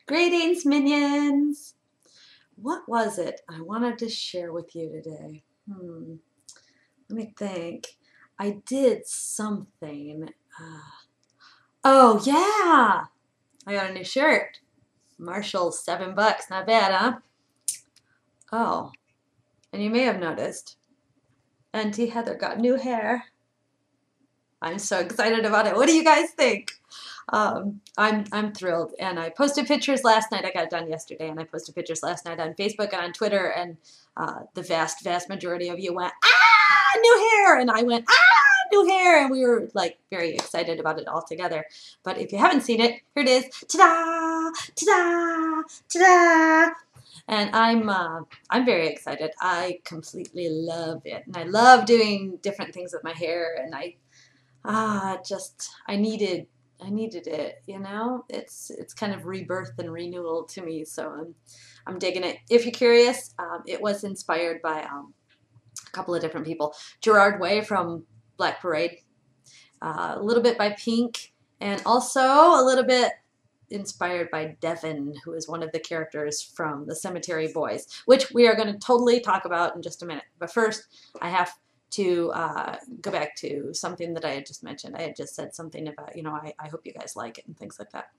Greetings, minions! What was it I wanted to share with you today? Let me think. I did something. Oh, yeah! I got a new shirt. Marshall's $7. Not bad, huh? Oh, and you may have noticed, Auntie Heather got new hair. I'm so excited about it. What do you guys think? I'm thrilled, and I posted pictures last night. I got it done yesterday, and I posted pictures last night on Facebook and on Twitter, and the vast majority of you went, ah, new hair, and I went, ah, new hair, and we were like very excited about it all together. But if you haven't seen it, here it is, ta-da, ta-da, ta-da. And I'm very excited. I completely love it, and I love doing different things with my hair, and I needed it, you know. It's kind of rebirth and renewal to me, so I'm digging it. If you're curious, it was inspired by a couple of different people. Gerard Way from Black Parade, a little bit by Pink, and also a little bit inspired by Devin, who is one of the characters from The Cemetery Boys, which we are going to totally talk about in just a minute. But first, I have to go back to something that I had just mentioned. I had just said something about, you know, I hope you guys like it and things like that.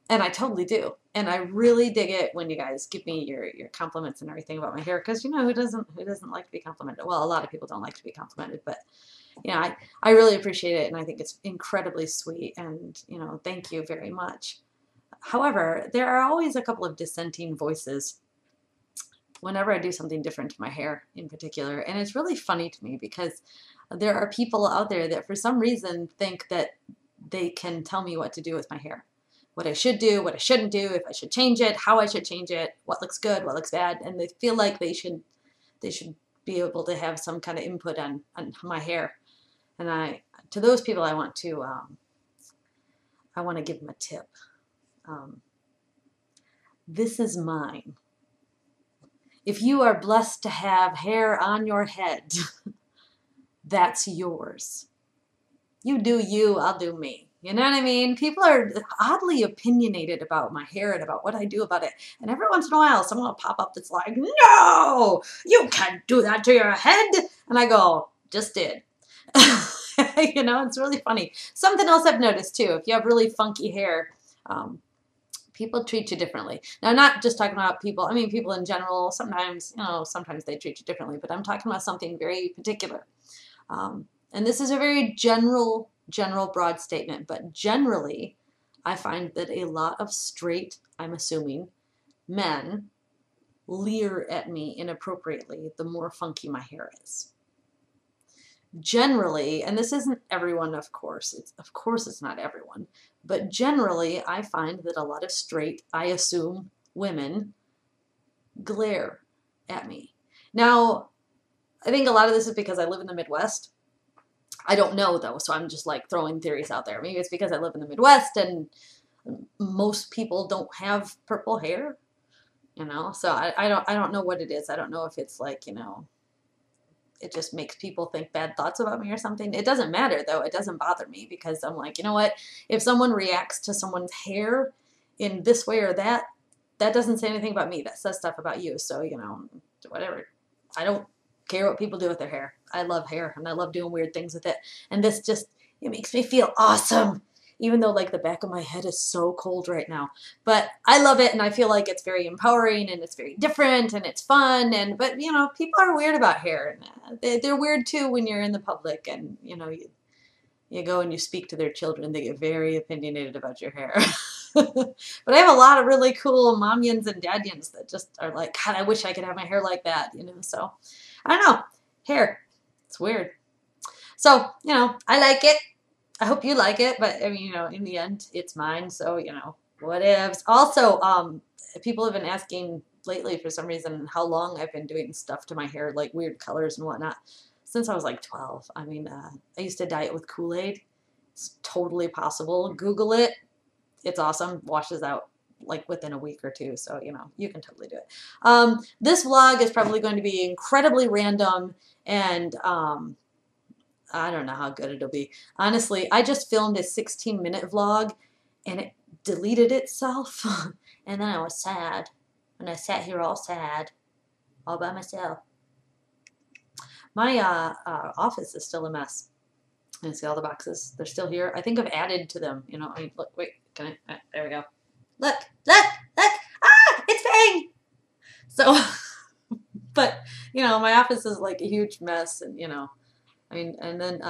And I totally do. And I really dig it when you guys give me your compliments and everything about my hair, because, you know, who doesn't like to be complimented? Well, a lot of people don't like to be complimented, but, you know, I really appreciate it, and I think it's incredibly sweet, and, you know, thank you very much. However, there are always a couple of dissenting voices whenever I do something different to my hair in particular. And it's really funny to me because there are people out there that for some reason think that they can tell me what to do with my hair. What I should do, what I shouldn't do, if I should change it, how I should change it, what looks good, what looks bad. And they feel like they should be able to have some kind of input on my hair. And to those people, I want to give them a tip. This is mine. If you are blessed to have hair on your head, that's yours. You do you, I'll do me. You know what I mean? People are oddly opinionated about my hair and about what I do about it. And every once in a while, someone will pop up that's like, no, you can't do that to your head. And I go, just did. You know, it's really funny. Something else I've noticed too, if you have really funky hair, people treat you differently. Now, I'm not just talking about people, I mean people in general. Sometimes, you know, sometimes they treat you differently, but I'm talking about something very particular. And this is a very general broad statement, but generally, I find that a lot of straight, I'm assuming, men leer at me inappropriately the more funky my hair is. Generally, and this isn't everyone, of course it's not everyone, but generally I find that a lot of straight, I assume, women glare at me. Now, I think a lot of this is because I live in the Midwest. I don't know though, so I'm just like throwing theories out there. Maybe it's because I live in the Midwest and most people don't have purple hair, you know, so I don't know what it is. I don't know if it's like, you know, it just makes people think bad thoughts about me or something. It doesn't matter, though. It doesn't bother me because I'm like, you know what? If someone reacts to someone's hair in this way or that, that doesn't say anything about me. That says stuff about you. So, you know, whatever. I don't care what people do with their hair. I love hair, and I love doing weird things with it. And this just, it makes me feel awesome, even though, like, the back of my head is so cold right now. But I love it, and I feel like it's very empowering, and it's very different, and it's fun. But, you know, people are weird about hair. And they're weird, too, when you're in the public, and, you know, you go and you speak to their children. They get very opinionated about your hair. But I have a lot of really cool momians and dadyans that just are like, God, I wish I could have my hair like that, you know. So, I don't know. Hair. It's weird. So, you know, I like it. I hope you like it, but I mean, you know, in the end, it's mine, so, you know, whatevs. Also, people have been asking lately for some reason how long I've been doing stuff to my hair, like weird colors and whatnot, since I was like 12. I mean, I used to dye it with Kool-Aid. It's totally possible. Google it. It's awesome. Washes out like within a week or two, so, you know, you can totally do it. This vlog is probably going to be incredibly random, and I don't know how good it'll be. Honestly, I just filmed a 16-minute vlog, and it deleted itself, And then I was sad. And I sat here all sad, all by myself. My office is still a mess. And see all the boxes? They're still here. I think I've added to them. You know, I mean, look, wait, can I? There we go. Look, look, look. Ah, it's Fang! So, but, you know, my office is like a huge mess. And, you know, I mean, and then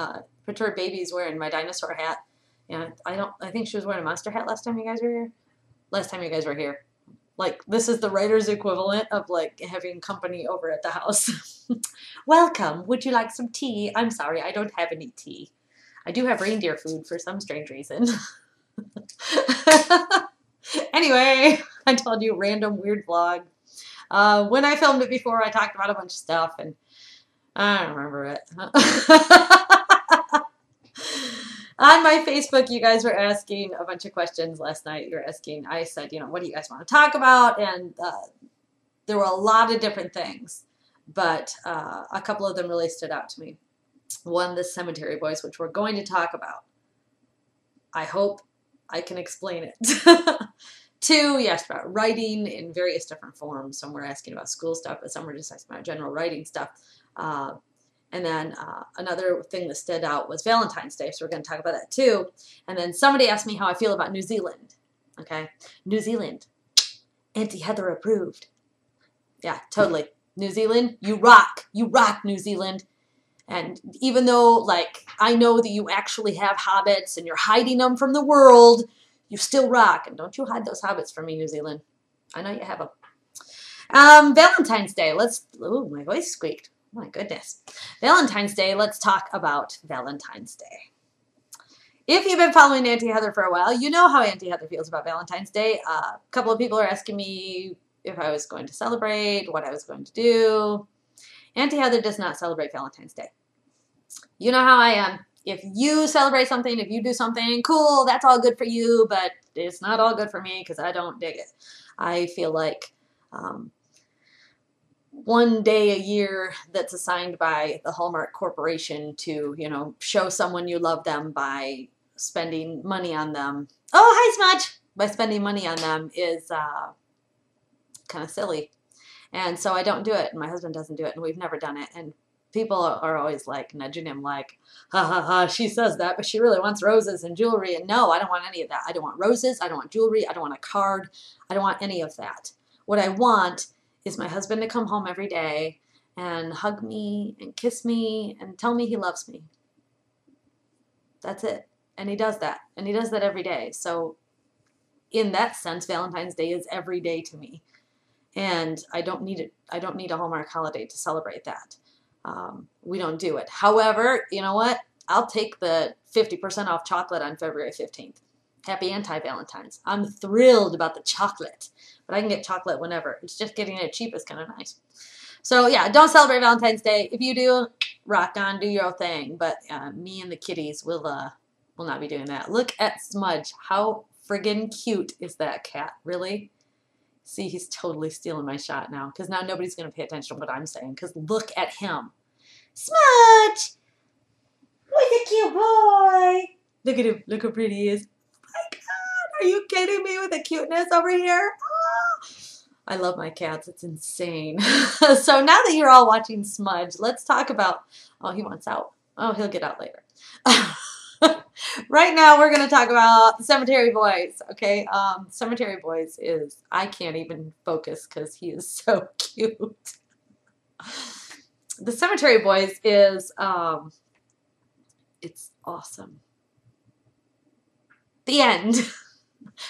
perturbed baby's wearing my dinosaur hat. And I think she was wearing a monster hat last time you guys were here. Last time you guys were here. Like, this is the writer's equivalent of, like, having company over at the house. Welcome. Would you like some tea? I'm sorry, I don't have any tea. I do have reindeer food for some strange reason. Anyway, I told you, random weird vlog. When I filmed it before, I talked about a bunch of stuff, and I don't remember it. On my Facebook, you guys were asking a bunch of questions last night. You were asking, I said, you know, what do you guys want to talk about? And there were a lot of different things, but a couple of them really stood out to me. One, the Cemetery Boys, which we're going to talk about. I hope I can explain it. Two, you asked about writing in various different forms. Some were asking about school stuff, but some were just asking about general writing stuff. And then another thing that stood out was Valentine's Day, so we're going to talk about that too. And then somebody asked me how I feel about New Zealand. Okay, New Zealand, Auntie Heather approved. Yeah, totally. New Zealand, you rock. You rock, New Zealand. And even though, like, I know that you actually have hobbits and you're hiding them from the world, you still rock. And don't you hide those hobbits from me, New Zealand. I know you have them. Valentine's Day. Ooh, my voice squeaked. My goodness. Valentine's Day, let's talk about Valentine's Day. If you've been following Auntie Heather for a while, you know how Auntie Heather feels about Valentine's Day. A couple of people are asking me if I was going to celebrate, what I was going to do. Auntie Heather does not celebrate Valentine's Day. You know how I am. If you celebrate something, if you do something, cool, that's all good for you, but it's not all good for me because I don't dig it. I feel like one day a year that's assigned by the Hallmark Corporation to, you know, show someone you love them by spending money on them. Oh, hi, Smudge! By spending money on them is kind of silly. And so I don't do it, and my husband doesn't do it, and we've never done it. And people are always like nudging him like, ha ha ha, she says that, but she really wants roses and jewelry. And no, I don't want any of that. I don't want roses. I don't want jewelry. I don't want a card. I don't want any of that. What I want is my husband to come home every day and hug me and kiss me and tell me he loves me. That's it. And he does that. And he does that every day. So in that sense, Valentine's Day is every day to me. And I don't need it. I don't need a Hallmark holiday to celebrate that. We don't do it. However, you know what? I'll take the 50% off chocolate on February 15th. Happy anti-Valentine's. I'm thrilled about the chocolate, but I can get chocolate whenever. It's just getting it cheap is kind of nice. So yeah, don't celebrate Valentine's Day. If you do, rock on, do your own thing. But me and the kitties will not be doing that. Look at Smudge. How friggin' cute is that cat? Really? See, he's totally stealing my shot now because now nobody's going to pay attention to what I'm saying because look at him. Smudge! Look at cute boy! Look at him. Look how pretty he is. Oh my God, are you kidding me with the cuteness over here? Oh, I love my cats. It's insane. So now that you're all watching Smudge, let's talk about... Oh, he wants out. Oh, he'll get out later. Right now, we're going to talk about the Cemetery Boys, okay? Cemetery Boys is, I can't even focus because he is so cute. The Cemetery Boys is, it's awesome. The end.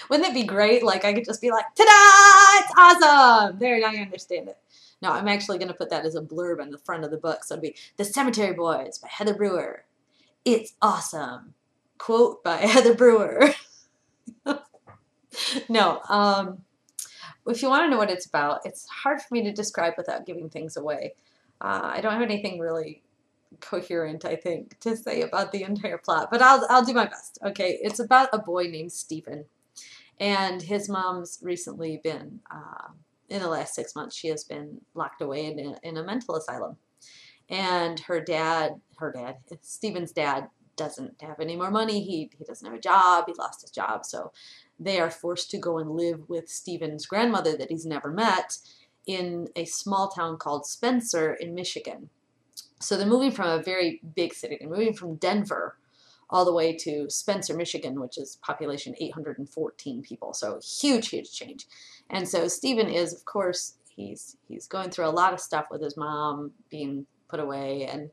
Wouldn't it be great? Like, I could just be like, ta-da! It's awesome! There, now you understand it. No, I'm actually going to put that as a blurb on the front of the book. So it'd be The Cemetery Boys by Heather Brewer. It's awesome. Quote by Heather Brewer. No, if you want to know what it's about, it's hard for me to describe without giving things away. I don't have anything really coherent, I think, to say about the entire plot, but I'll do my best. Okay, it's about a boy named Stephen, and his mom's recently been, in the last 6 months, she has been locked away in a mental asylum, and Stephen's dad, doesn't have any more money. He doesn't have a job. He lost his job, so they are forced to go and live with Stephen's grandmother that he's never met in a small town called Spencer in Michigan. So they're moving from a very big city. They're moving from Denver all the way to Spencer, Michigan, which is population 814 people. So huge, huge change. And so Stephen is, of course, he's going through a lot of stuff with his mom being put away and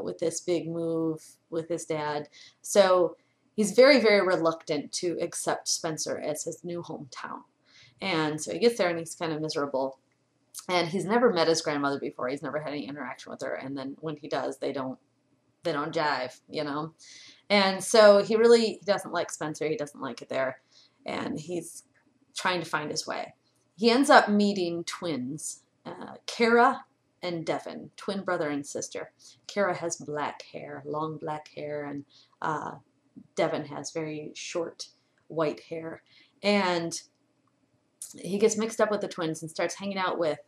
with this big move with his dad. So he's very, very reluctant to accept Spencer as his new hometown. And so he gets there and he's kind of miserable. And he's never met his grandmother before. He's never had any interaction with her. And then when he does, they don't jive, you know. And so he doesn't like Spencer. He doesn't like it there. And he's trying to find his way. He ends up meeting twins, Kara and Devin, twin brother and sister. Kara has black hair, long black hair, and Devin has very short white hair. And he gets mixed up with the twins and starts hanging out with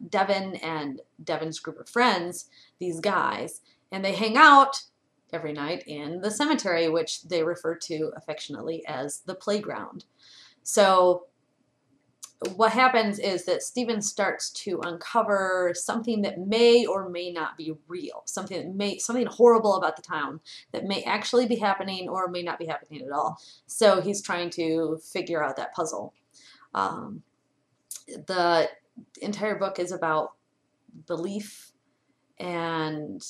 Devin and Devin's group of friends, these guys. And they hang out every night in the cemetery, which they refer to affectionately as the playground. So what happens is that Stephen starts to uncover something that may or may not be real, something horrible about the town that may actually be happening or may not be happening at all. So he's trying to figure out that puzzle. The entire book is about belief and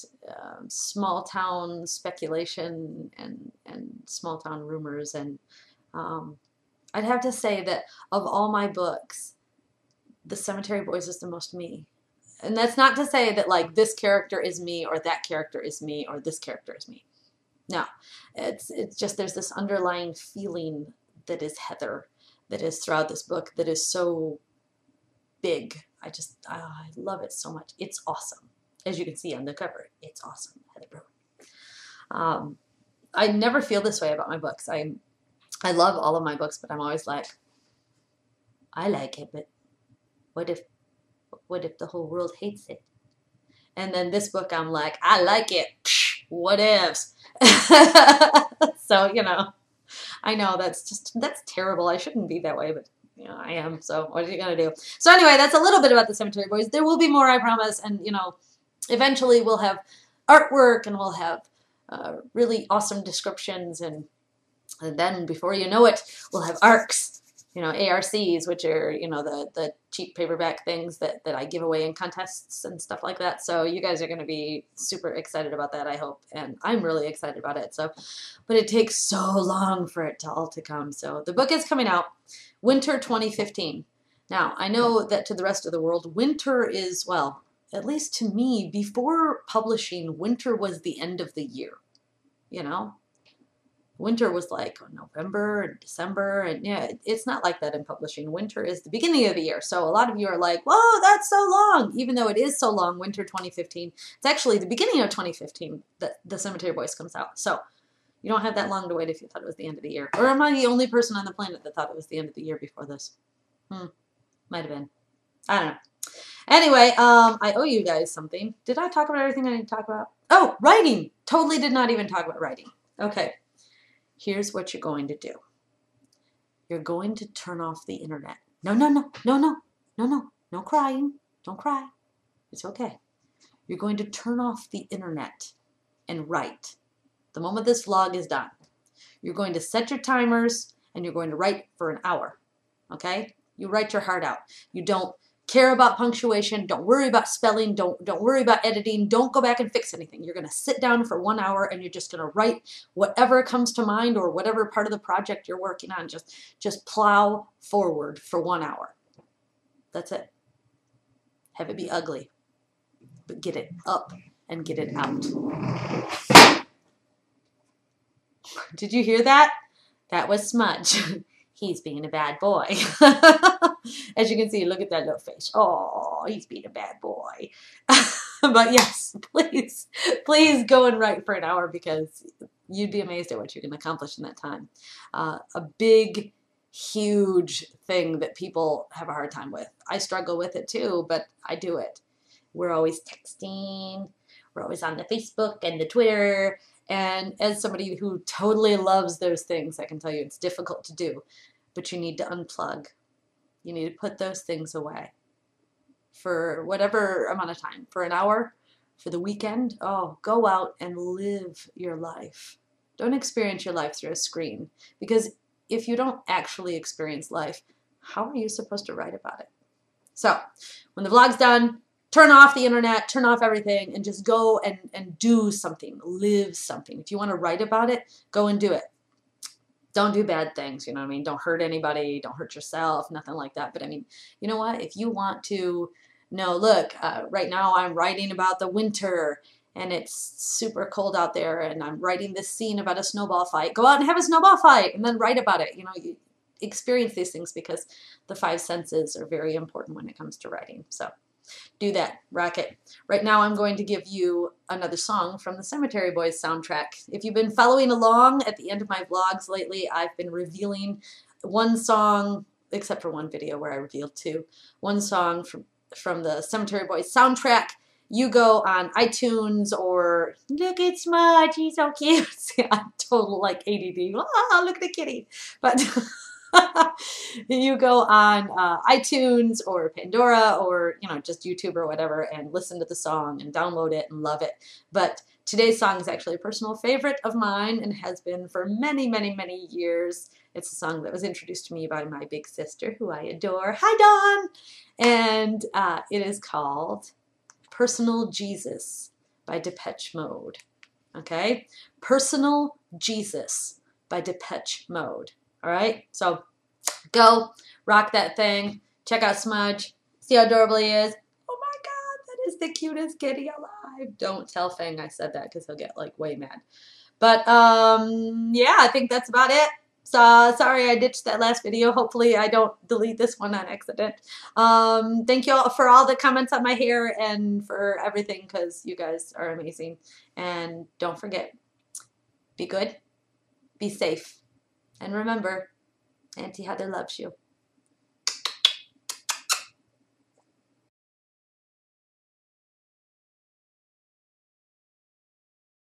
small town speculation and small town rumors. And I'd have to say that of all my books, The Cemetery Boys is the most me. And that's not to say that like this character is me or that character is me or this character is me. No, it's just there's this underlying feeling that is Heather, that is throughout this book, that is so big. I love it so much. It's awesome. As you can see on the cover, it's awesome, Heather Brewer. I never feel this way about my books. I love all of my books, but I'm always like, I like it, but what if the whole world hates it? And then this book, I'm like, I like it. Psh, what ifs? So, you know, I know that's terrible. I shouldn't be that way, but you know, I am. So what are you going to do? So anyway, that's a little bit about the Cemetery Boys. There will be more, I promise. And, you know, eventually we'll have artwork and we'll have really awesome descriptions. And then before you know it, we'll have ARCs, you know, ARCs, which are, you know, the cheap paperback things that I give away in contests and stuff like that. So you guys are going to be super excited about that, I hope. And I'm really excited about it. So, but it takes so long for it to all to come. So the book is coming out winter 2015. Now, I know that to the rest of the world, winter is, well, at least to me, before publishing, winter was the end of the year, you know? Winter was like November and December, and yeah, it's not like that in publishing. Winter is the beginning of the year. So a lot of you are like, whoa, that's so long. Even though it is so long, winter 2015, it's actually the beginning of 2015 that The Cemetery Boys comes out. So you don't have that long to wait if you thought it was the end of the year. Or am I the only person on the planet that thought it was the end of the year before this? Might have been. I don't know. Anyway, I owe you guys something. Did I talk about everything I need to talk about? Oh, writing. Totally did not even talk about writing. Okay. Here's what you're going to do. You're going to turn off the internet. No crying. Don't cry. It's okay. You're going to turn off the internet and write. The moment this vlog is done, you're going to set your timers and you're going to write for an hour. Okay? You write your heart out. You don't care about punctuation. Don't worry about spelling. Don't worry about editing. Don't go back and fix anything. You're going to sit down for 1 hour and you're just going to write whatever comes to mind or whatever part of the project you're working on. Just plow forward for 1 hour. That's it. Have it be ugly, but get it up and get it out. Did you hear that? That was Smudge. He's being a bad boy. As you can see, look at that little face. Oh, he's being a bad boy. But yes, please go and write for an hour because you'd be amazed at what you can accomplish in that time. A big, huge thing that people have a hard time with. I struggle with it too, but I do it. We're always texting. We're always on the Facebook and the Twitter. And as somebody who totally loves those things, I can tell you it's difficult to do. but you need to unplug. You need to put those things away for whatever amount of time, for an hour, for the weekend. Oh, go out and live your life. Don't experience your life through a screen, because if you don't actually experience life, how are you supposed to write about it? So when the vlog's done, turn off the internet, turn off everything, and just go and do something, live something. If you want to write about it, go and do it. Don't do bad things, you know what I mean? Don't hurt anybody, don't hurt yourself, nothing like that. But I mean, you know what? If you want to know, look, right now I'm writing about the winter and it's super cold out there and I'm writing this scene about a snowball fight, go out and have a snowball fight and then write about it. You know, you experience these things, because the 5 senses are very important when it comes to writing. So do that, rock it. Right now I'm going to give you another song from the Cemetery Boys soundtrack. If you've been following along at the end of my vlogs lately, I've been revealing one song, except for one video where I revealed 2, one song from the Cemetery Boys soundtrack. You go on iTunes or look at Smudge, he's so cute. See, I'm total like ADD. Ah, look at the kitty. But you go on iTunes or Pandora or, you know, just YouTube or whatever and listen to the song and download it and love it. But today's song is actually a personal favorite of mine and has been for many, many, many years. It's a song that was introduced to me by my big sister, who I adore. Hi, Dawn! And it is called Personal Jesus by Depeche Mode. Okay? Personal Jesus by Depeche Mode. All right? So go, rock that thing. Check out Smudge. See how adorable he is. Oh my God, that is the cutest kitty alive. Don't tell Fang I said that, because he'll get like way mad. But yeah, I think that's about it. So sorry I ditched that last video. Hopefully I don't delete this one on accident. Thank you all for all the comments on my hair and for everything, because you guys are amazing. And don't forget, be good, be safe, and remember, Auntie Heather loves you.